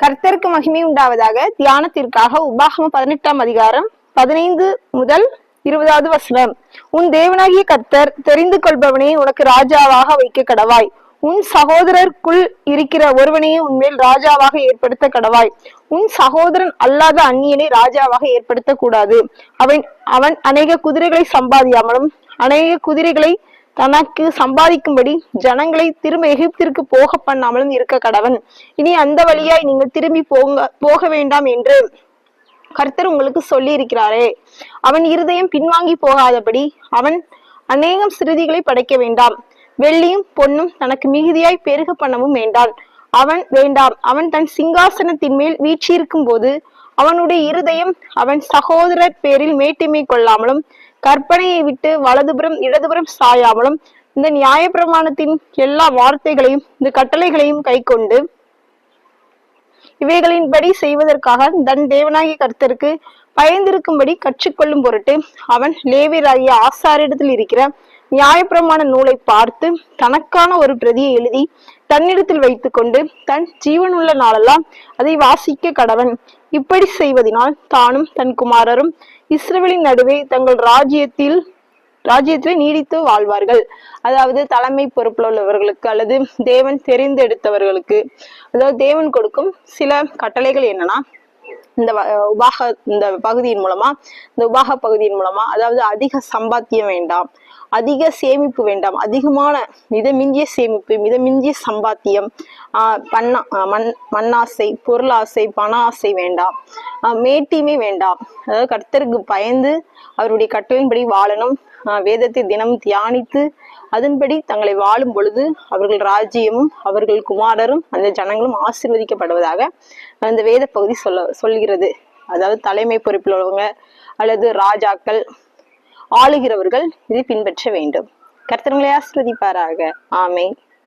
கர்த்தருக்கு மகிமை உண்டாவதாக. தியானத்திற்காக உபாகமம் 18ஆம் அதிகாரம் 15 முதல் 20வது வசனம். உன் தேவனாகிய கர்த்தர் தெரிந்து கொள்பவனே உனக்கு ராஜாவாக வைக்க கடவாய். உன் சகோதரருக்குள் இருக்கிற ஒருவனையே உன்மேல் ராஜாவாக ஏற்படுத்த கடவாய். உன் சகோதரன் அல்லாத அந்நியனை ராஜாவாக ஏற்படுத்த கூடாது. அவன் அநேக குதிரைகளை சம்பாதியாமலும் அநேக குதிரைகளை தனக்கு சம்பாதிக்கும்படி ஜனங்களை திரும்ப எகிப்திற்கு போக பண்ணாமலும் இருக்க கடவன். இனி அந்த வழியாய் நீங்கள் திரும்பி போக வேண்டாம் என்று கர்த்தர் உங்களுக்கு சொல்லி இருக்கிறாரே. அவன் இருதயம் பின்வாங்கி போகாதபடி அவன் அநேகம் சிறுதிகளை படைக்க வேண்டாம். வெள்ளியும் பொன்னும் தனக்கு மிகுதியாய் பெருக பண்ணவும் வேண்டாம். அவன் தன் சிங்காசனத்தின் மேல் வீற்றிருக்கும் போது அவனுடைய இருதயம் அவன் சகோதரர் பேரில் மேட்டிமை கொள்ளாமலும் கற்பனையை விட்டு வலதுபுறம் இடதுபுறம் சாயாமலும் இந்த நியாயப்பிரமாணத்தின் எல்லா வார்த்தைகளையும் இந்த கட்டளைகளையும் கை கொண்டு இவைகளின்படி செய்வதற்காக தன் தேவனாகிய கர்த்தருக்கு பயந்திருக்கும்படி கற்றுக்கொள்ளும் பொருட்டு அவன் லேவியராகிய ஆசாரிடத்தில் இருக்கிற நியாயப்பிரமாண நூலை பார்த்து தனக்கான ஒரு பிரதியை எழுதி தன்னிடத்தில் வைத்துக் கொண்டு தன் ஜீவனுள்ள நாளெல்லாம் அதை வாசிக்க கடவன். இப்படி செய்வதனால் தானும் தன் குமாரரும் இஸ்ரவேலின் நடுவே தங்கள் ராஜ்யத்திலே நீடித்து வாழ்வார்கள். அதாவது தலைமை பொறுப்புல உள்ளவர்களுக்கு அல்லது தேவன் தெரிந்தெடுத்தவர்களுக்கு, அதாவது தேவன் கொடுக்கும் சில கட்டளைகள் என்னன்னா, இந்த பகுதியின் மூலமா அதாவது அதிக சம்பாத்தியம் வேண்டாம், அதிக சேமிப்பு வேண்டாம், அதிகமான மிதமிஞ்சிய சேமிப்பு, மிதமிஞ்சிய சம்பாத்தியம், மண்ணாசை, பொருளாசை, பண ஆசை வேண்டாம், மேட்டிமை வேண்டாம். அதாவது கர்த்தருக்கு பயந்து அவருடைய கட்டளையின்படி வாழணும். வேதத்தை தினம் தியானித்து அதன்படி தங்களை வாழும் பொழுது அவர்கள் ராஜ்யமும் அவர்கள் குமாரரும் அந்த ஜனங்களும் ஆசீர்வதிக்கப்படுவதாக அந்த வேத பகுதி சொல்கிறது. அதாவது தலைமை பொறுப்பில் உள்ளவங்க அல்லது ராஜாக்கள், ஆளுகிறவர்கள் இதை பின்பற்ற வேண்டும். கர்த்தர் உங்களை ஆசீர்வதிப்பாராக. ஆமென்.